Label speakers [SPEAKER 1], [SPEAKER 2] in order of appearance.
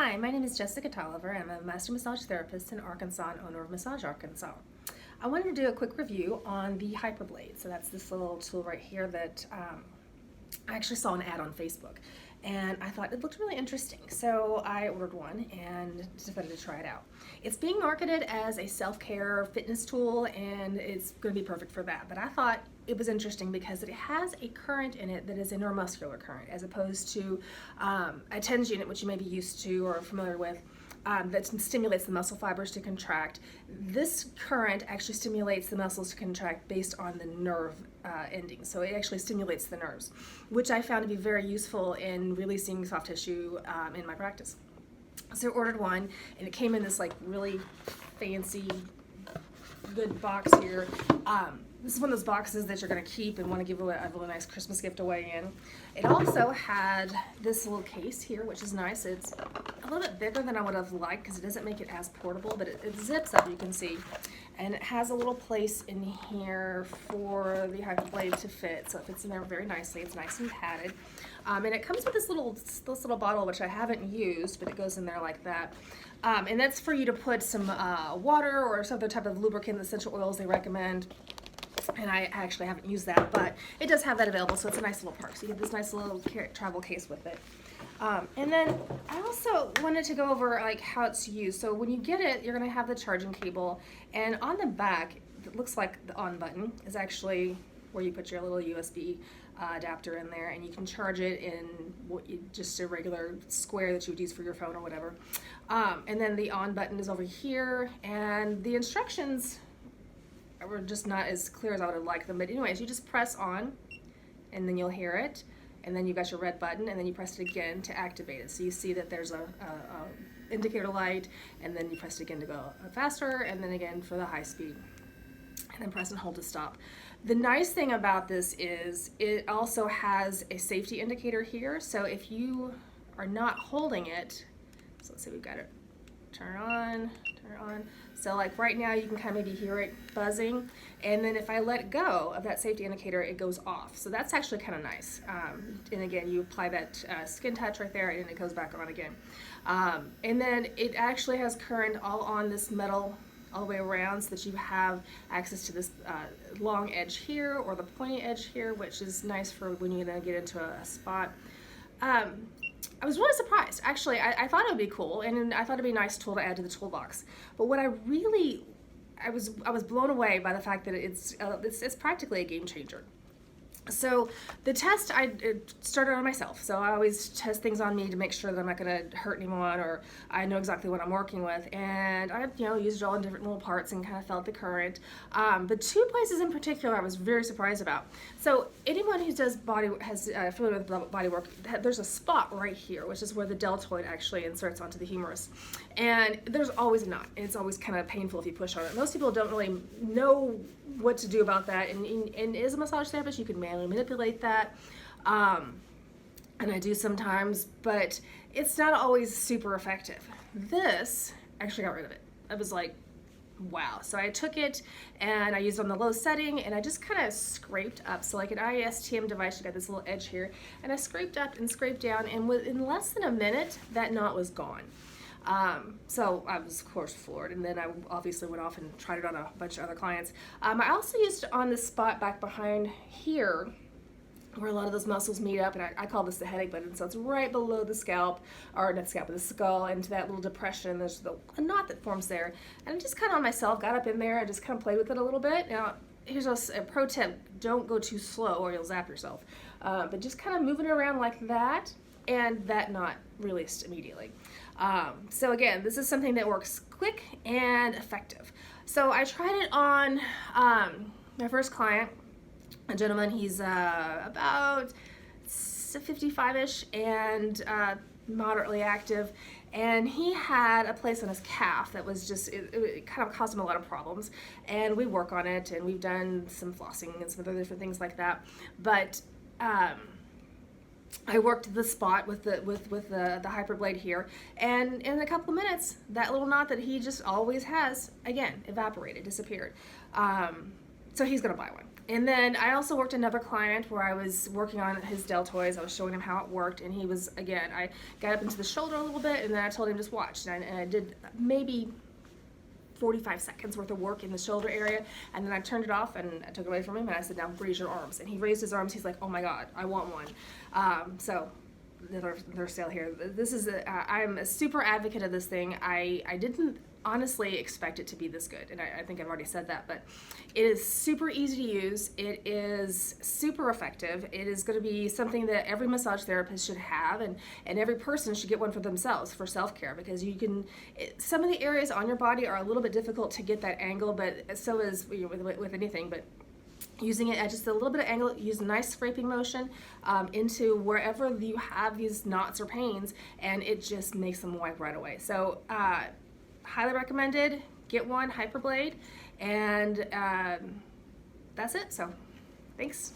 [SPEAKER 1] Hi, my name is Jessica Tolliver. I'm a master massage therapist in Arkansas and owner of Massage Arkansas. I wanted to do a quick review on the Hyperblade. So that's this little tool right here that I actually saw an ad on Facebook and I thought it looked really interesting. So I ordered one and decided to try it out. It's being marketed as a self-care fitness tool and it's going to be perfect for that. But I thought it was interesting because it has a current in it that is a neuromuscular current as opposed to a TENS unit, which you may be used to or familiar with. That stimulates the muscle fibers to contract. This current actually stimulates the muscles to contract based on the nerve ending. So it actually stimulates the nerves, which I found to be very useful in releasing soft tissue in my practice. So I ordered one, and it came in this like really fancy, good box here. This is one of those boxes that you're going to keep and want to give a really nice Christmas gift away in. It also had this little case here, which is nice. It's a little bit bigger than I would have liked because it doesn't make it as portable, but it zips up, you can see. And it has a little place in here for the Hyperblade to fit, so it fits in there very nicely. It's nice and padded. And it comes with this little bottle, which I haven't used, but it goes in there like that. And that's for you to put some water or some other type of lubricant, essential oils they recommend. And I actually haven't used that, but it does have that available, so it's a nice little perk. So you get this nice little travel case with it. And then I also wanted to go over like how it's used. So when you get it, you're going to have the charging cable, and on the back, it looks like the on button is actually where you put your little USB adapter in there, and you can charge it in just a regular square that you would use for your phone or whatever. And then the on button is over here, and the instructions were just not as clear as I would have liked them. But anyways, you just press on, and then you'll hear it. And then you've got your red button, and then you press it again to activate it. So you see that there's a indicator light, and then you press it again to go faster, and then again for the high speed. And then press and hold to stop. The nice thing about this is it also has a safety indicator here. So if you are not holding it, so let's say we've got it, turn it on. So like right now you can kind of maybe hear it buzzing, and then if I let go of that safety indicator, it goes off. So that's actually kind of nice. And again, you apply that skin touch right there, and it goes back on again. And then it actually has current all on this metal all the way around, so that you have access to this long edge here or the pointy edge here, which is nice for when you're going to get into a spot. I was really surprised. Actually, I thought it would be cool, and I thought it'd be a nice tool to add to the toolbox. But what I was blown away by the fact that it's practically a game changer. So the test I started on myself. So I always test things on me to make sure that I'm not going to hurt anyone, or I know exactly what I'm working with. And I, used it all in different little parts and kind of felt the current. But two places in particular I was very surprised about. So anyone who does familiar with body work, there's a spot right here, which is where the deltoid actually inserts onto the humerus. And there's always a knot. It's always kind of painful if you push on it. Most people don't really know what to do about that, and as a massage therapist you can manually manipulate that, and I do sometimes, but it's not always super effective. This actually got rid of it. I was like, wow. So I took it and I used it on the low setting, and I just kind of scraped up. So like an ISTM device, you got this little edge here, and I scraped up and scraped down, and within less than a minute that knot was gone. So I was, of course, floored, and then I obviously went off and tried it on a bunch of other clients. I also used it on the spot back behind here where a lot of those muscles meet up, and I call this the headache button. So it's right below the scalp, or not the scalp, but the skull, into that little depression. There's a knot that forms there, and I just kind of on myself got up in there and just kind of played with it a little bit. Now, here's a pro tip: don't go too slow or you'll zap yourself. But just kind of moving it around like that, and that knot released immediately. So again, this is something that works quick and effective. So I tried it on my first client, a gentleman. He's about 55-ish and moderately active, and he had a place on his calf that was just, it kind of caused him a lot of problems, and we work on it, and we've done some flossing and some other different things like that. But I worked the spot with the Hyperblade here, and in a couple of minutes, that little knot that he just always has, again, evaporated, disappeared. So he's gonna buy one. And then I also worked another client where I was working on his deltoids. I was showing him how it worked, and he was, again, I got up into the shoulder a little bit, and then I told him just watch. And I did maybe 45 seconds worth of work in the shoulder area, and then I turned it off and I took it away from him, and I said, now raise your arms. And he raised his arms. He's like, oh my God, I want one. So they're still here. This is I'm a super advocate of this thing. I didn't honestly expect it to be this good, and I think I've already said that, but it is super easy to use. It is super effective. It is going to be something that every massage therapist should have, and every person should get one for themselves for self-care, because you can, some of the areas on your body are a little bit difficult to get that angle, but so is with anything, but using it at just a little bit of angle, use a nice scraping motion into wherever you have these knots or pains, and it just makes them wipe right away. So highly recommended. Get one, Hyperblade, and that's it. So thanks.